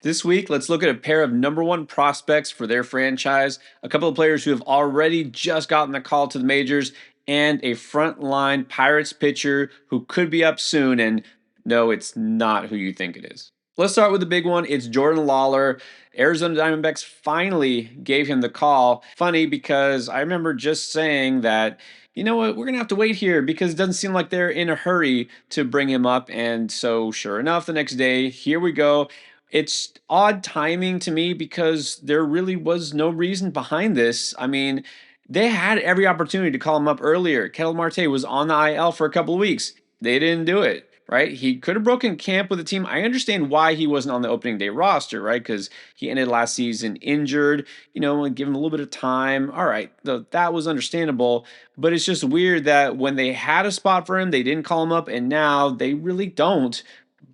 This week, let's look at a pair of #1 prospects for their franchise, a couple of players who have already just gotten the call to the majors, and a frontline Pirates pitcher who could be up soon. And no, it's not who you think it is. Let's start with the big one. It's Jordan Lawler. Arizona Diamondbacks finally gave him the call. Funny because I remember just saying that, you know what, we're going to have to wait here because it doesn't seem like they're in a hurry to bring him up. And so, sure enough, the next day, here we go. It's odd timing to me because there really was no reason behind this. I mean, they had every opportunity to call him up earlier. Ketel Marte was on the IL for a couple of weeks. They didn't do it, right? He could have broken camp with the team. I understand why he wasn't on the opening day roster, right? Because he ended last season injured, and give him a little bit of time. All right, that was understandable. But it's just weird that when they had a spot for him, they didn't call him up, and now they really don't,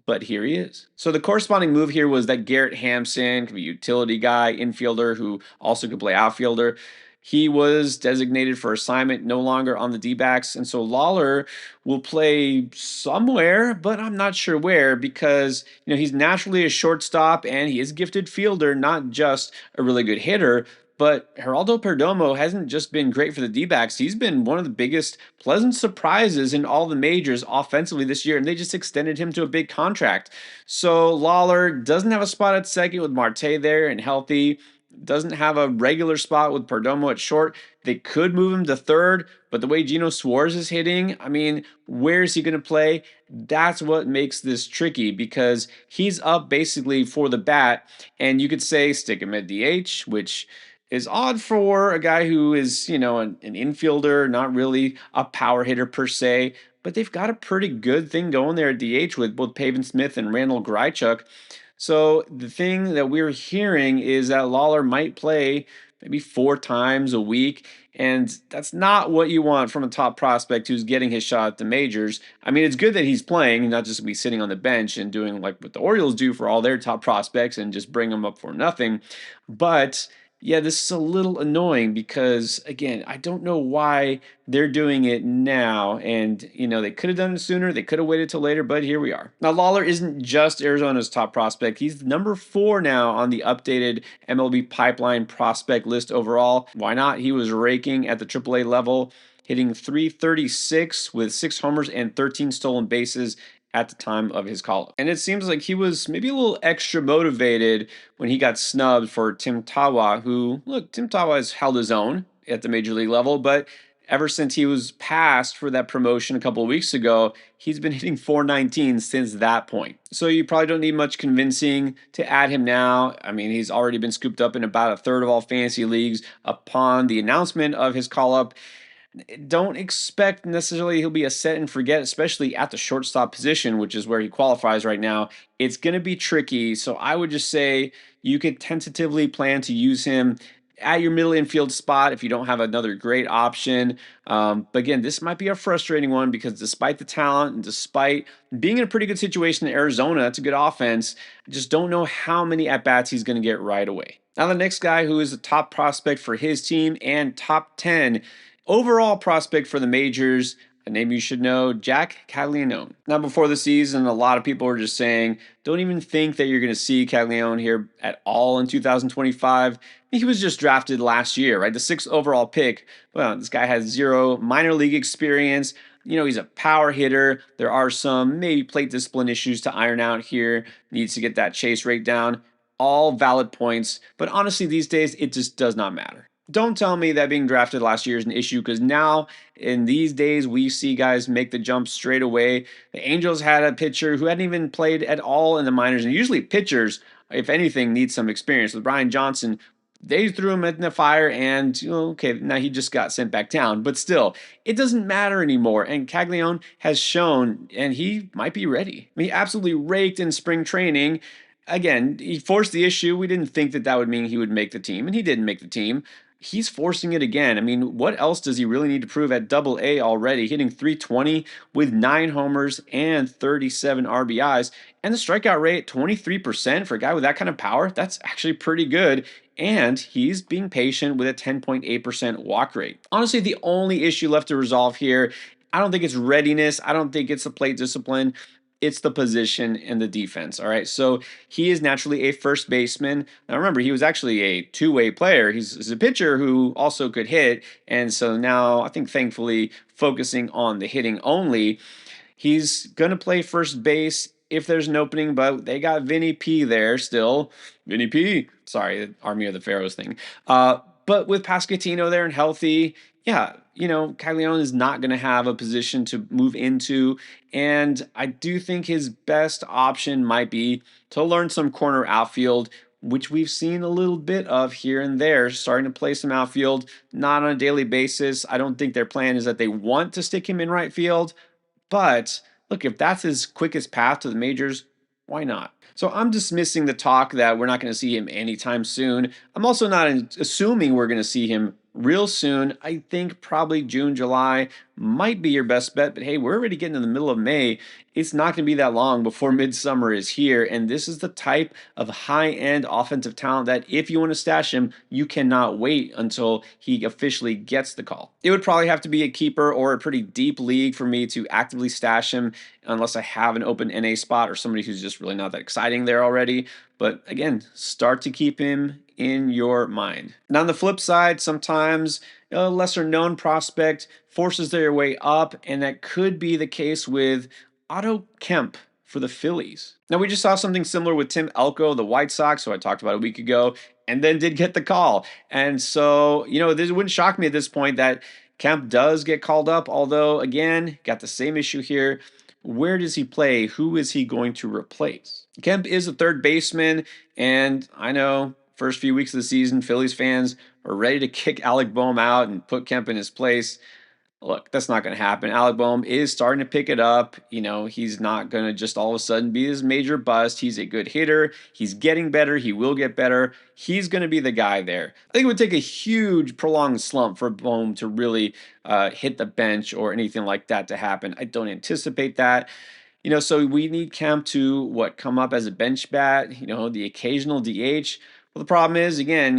but here he is. So the corresponding move here was that Garrett Hampson could be a utility guy, infielder who also could play outfielder. He was designated for assignment, no longer on the D-backs. And so Lawler will play somewhere, but I'm not sure where because, he's naturally a shortstop and he is a gifted fielder, not just a really good hitter. But Geraldo Perdomo hasn't just been great for the D-backs. He's been one of the biggest pleasant surprises in all the majors offensively this year, and they just extended him to a big contract. So Lawler doesn't have a spot at second with Marte there and healthy. Doesn't have a regular spot with Perdomo at short. They could move him to third, but the way Geno Suarez is hitting, I mean, where is he going to play? That's what makes this tricky because he's up basically for the bat, and you could say stick him at DH, which is odd for a guy who is, an infielder, not really a power hitter per se, but they've got a pretty good thing going there at DH with both Pavin Smith and Randall Grichuk. So the thing that we're hearing is that Lawler might play maybe 4 times a week, and that's not what you want from a top prospect who's getting his shot at the majors. I mean, it's good that he's playing, not just be sitting on the bench and doing like what the Orioles do for all their top prospects and just bring them up for nothing. But yeah, this is a little annoying because, again, I don't know why they're doing it now. And, they could have done it sooner. They could have waited till later, but here we are. Now, Lawler isn't just Arizona's top prospect. He's #4 now on the updated MLB Pipeline prospect list overall. Why not? He was raking at the AAA level, hitting .336 with 6 homers and 13 stolen bases at the time of his call. And it seems like he was maybe a little extra motivated when he got snubbed for Tim Tawa, who, look, Tim Tawa has held his own at the major league level, but ever since he was passed for that promotion a couple of weeks ago, he's been hitting .419 since that point. So you probably don't need much convincing to add him now. I mean, he's already been scooped up in about a third of all fantasy leagues upon the announcement of his call up. Don't expect necessarily he'll be a set and forget, especially at the shortstop position, which is where he qualifies right now. It's going to be tricky. So I would just say you could tentatively plan to use him at your middle infield spot if you don't have another great option. But again, this might be a frustrating one because despite the talent and despite being in a pretty good situation in Arizona, it's a good offense. I just don't know how many at-bats he's going to get right away. Now, the next guy who is a top prospect for his team and top 10 overall prospect for the majors, a name you should know, Jack Caglianone. Now, before the season, a lot of people were just saying, don't even think that you're going to see Caglianone here at all in 2025. He was just drafted last year, right? The 6th overall pick. Well, this guy has 0 minor league experience. He's a power hitter. There are some maybe plate discipline issues to iron out here. Needs to get that chase rate down. All valid points. But honestly, these days, it just does not matter. Don't tell me that being drafted last year is an issue because now in these days we see guys make the jump straight away. The Angels had a pitcher who hadn't even played at all in the minors, and usually pitchers, if anything, need some experience. With Brian Johnson, they threw him in the fire, and okay, now he just got sent back down. But still, it doesn't matter anymore. And Caglianone has shown, and he might be ready. I mean, he absolutely raked in spring training. Again, he forced the issue. We didn't think that would mean he would make the team, and he didn't make the team. He's forcing it again. I mean, what else does he really need to prove at Double-A already? Hitting .320 with 9 homers and 37 RBIs. And the strikeout rate, 23% for a guy with that kind of power. That's actually pretty good. And he's being patient with a 10.8% walk rate. Honestly, the only issue left to resolve here, I don't think it's readiness. I don't think it's the plate discipline. it's the position and the defense. All right. So he is naturally a first baseman. Now, remember, he was actually a two-way player. He's a pitcher who also could hit. And so now I think, thankfully, focusing on the hitting only, he's going to play first base if there's an opening, but they got Vinny P there still. Vinny P. Sorry, Army of the Pharaohs thing. But with Pascatino there and healthy, yeah, Caglione is not going to have a position to move into. And I do think his best option might be to learn some corner outfield, which we've seen a little bit of here and there, starting to play some outfield, not on a daily basis. I don't think their plan is that they want to stick him in right field. But look, if that's his quickest path to the majors, why not? So I'm dismissing the talk that we're not going to see him anytime soon. I'm also not assuming we're going to see him real soon. I think probably June, July might be your best bet. But hey, we're already getting in the middle of May. It's not going to be that long before midsummer is here. And this is the type of high end offensive talent that if you want to stash him, you cannot wait until he officially gets the call. It would probably have to be a keeper or a pretty deep league for me to actively stash him, unless I have an open NA spot or somebody who's just really not that exciting there already. But again, start to keep him in your mind. Now, on the flip side, sometimes a lesser known prospect forces their way up, and that could be the case with Otto Kemp for the Phillies. Now, we just saw something similar with Tim Elko, the White Sox, who I talked about a week ago, and then did get the call. And so, this wouldn't shock me at this point that Kemp does get called up, although, again, got the same issue here. Where does he play? Who is he going to replace? Kemp is a third baseman, and I know first few weeks of the season, Phillies fans are ready to kick Alec Boehm out and put Kemp in his place. Look, that's not going to happen. Alec Boehm is starting to pick it up. He's not going to just all of a sudden be this major bust. He's a good hitter. He's getting better. He will get better. He's going to be the guy there. I think it would take a huge prolonged slump for Boehm to really hit the bench or anything like that to happen. I don't anticipate that. So we need Kemp to come up as a bench bat, the occasional DH. Well, the problem is, again,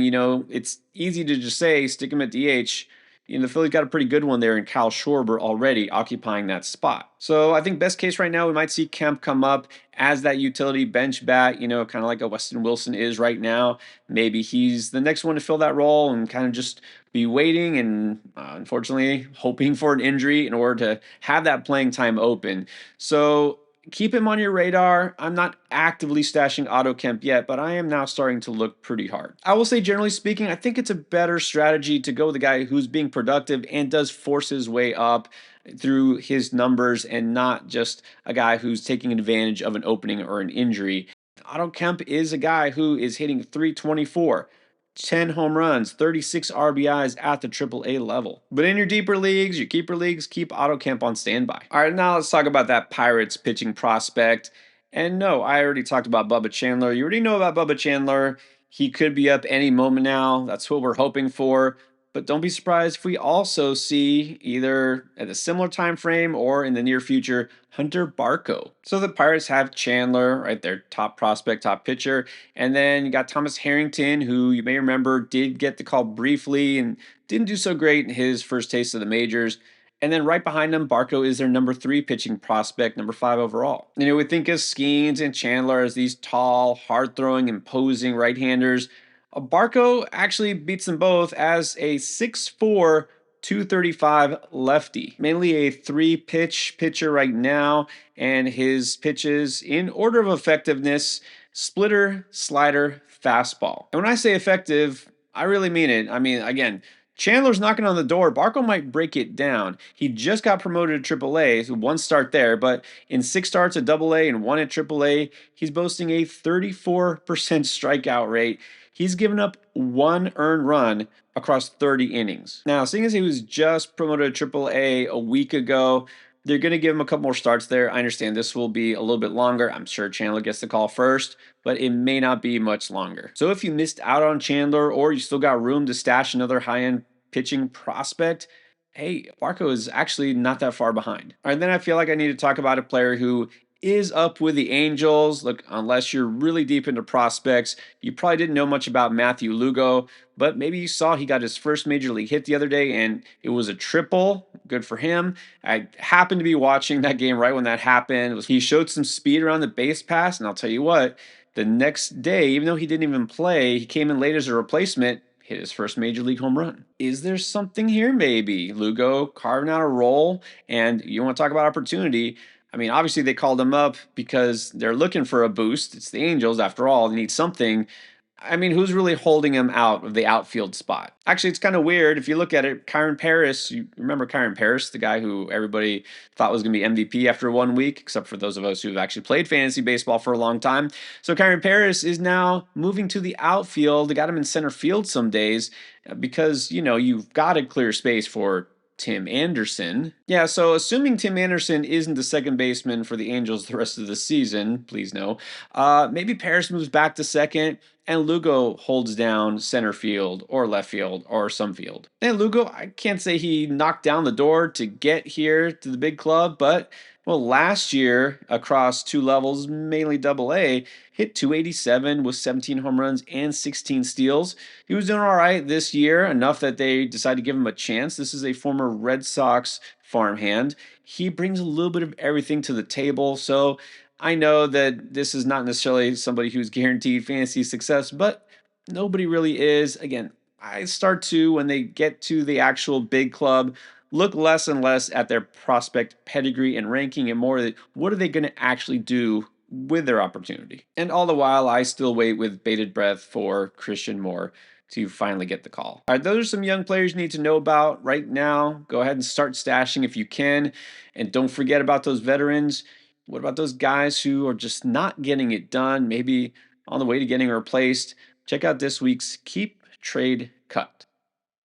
it's easy to just say stick him at DH. The Phillies got a pretty good one there in Kyle Schwarber already occupying that spot. So I think best case right now, we might see Kemp come up as that utility bench bat, kind of like a Weston Wilson is right now. Maybe he's the next one to fill that role and kind of just be waiting and unfortunately hoping for an injury in order to have that playing time open. So keep him on your radar. I'm not actively stashing Otto Kemp yet, but I am now starting to look pretty hard. I will say, generally speaking, I think it's a better strategy to go with a guy who's being productive and does force his way up through his numbers and not just a guy who's taking advantage of an opening or an injury. Otto Kemp is a guy who is hitting 324. 10 home runs, 36 RBIs at the AAA level. But in your deeper leagues, your keeper leagues, keep Otto Kemp on standby. All right, now let's talk about that Pirates pitching prospect. And no, I already talked about Bubba Chandler. You already know about Bubba Chandler. He could be up any moment now. That's what we're hoping for. But don't be surprised if we also see, either at a similar time frame or in the near future, Hunter Barco. So the Pirates have Chandler, right, their top prospect, top pitcher. And then you got Thomas Harrington, who you may remember did get the call briefly and didn't do so great in his first taste of the majors. And then right behind them, Barco is their number 3 pitching prospect, number 5 overall. We think of Skeens and Chandler as these tall, hard-throwing, imposing right-handers. Barco actually beats them both as a 6'4", 235 lefty. Mainly a 3-pitch pitcher right now, and his pitches in order of effectiveness: splitter, slider, fastball. And when I say effective, I really mean it. I mean, again, Chandler's knocking on the door. Barco might break it down. He just got promoted to AAA, so 1 start there, but in 6 starts at AA and 1 at AAA, he's boasting a 34% strikeout rate. He's given up 1 earned run across 30 innings. Now, seeing as he was just promoted to AAA a week ago, they're going to give him a couple more starts there. I understand this will be a little bit longer. I'm sure Chandler gets the call first, but it may not be much longer. So if you missed out on Chandler or you still got room to stash another high-end pitching prospect, hey, Barco is actually not that far behind. All right, then I feel like I need to talk about a player who is up with the Angels. Look, unless you're really deep into prospects, you probably didn't know much about Matthew Lugo, but maybe you saw he got his first major league hit the other day and it was a triple. Good for him. I happened to be watching that game right when that happened. He showed some speed around the base pass, and I'll tell you what, the next day, even though he didn't even play, he came in late as a replacement, hit his first major league home run. Is there something here maybe? Lugo carving out a role, and you want to talk about opportunity. I mean, obviously they called him up because they're looking for a boost. It's the Angels after all. They need something. I mean, who's really holding him out of the outfield spot? Actually, it's kind of weird. If you look at it, Kyron Paris, you remember Kyron Paris, the guy who everybody thought was going to be MVP after 1 week, except for those of us who've actually played fantasy baseball for a long time. So Kyron Paris is now moving to the outfield. They got him in center field some days because, you've got to clear space for Tim Anderson. Yeah, so assuming Tim Anderson isn't the second baseman for the Angels the rest of the season, please no, maybe Paris moves back to second and Lugo holds down center field or left field or some field. And Lugo, I can't say he knocked down the door to get here to the big club, but well, last year across two levels, mainly double A, hit 287 with 17 home runs and 16 steals. He was doing all right this year, enough that they decided to give him a chance. This is a former Red Sox farmhand. He brings a little bit of everything to the table, so I know that this is not necessarily somebody who's guaranteed fantasy success, but nobody really is. Again, I start to, when they get to the actual big club, look less and less at their prospect pedigree and ranking and more at what are they going to actually do with their opportunity. And all the while, I still wait with bated breath for Christian Moore to finally get the call. All right, those are some young players you need to know about right now. Go ahead and start stashing if you can. And don't forget about those veterans. What about those guys who are just not getting it done, maybe on the way to getting replaced? Check out this week's Keep Trade Cut.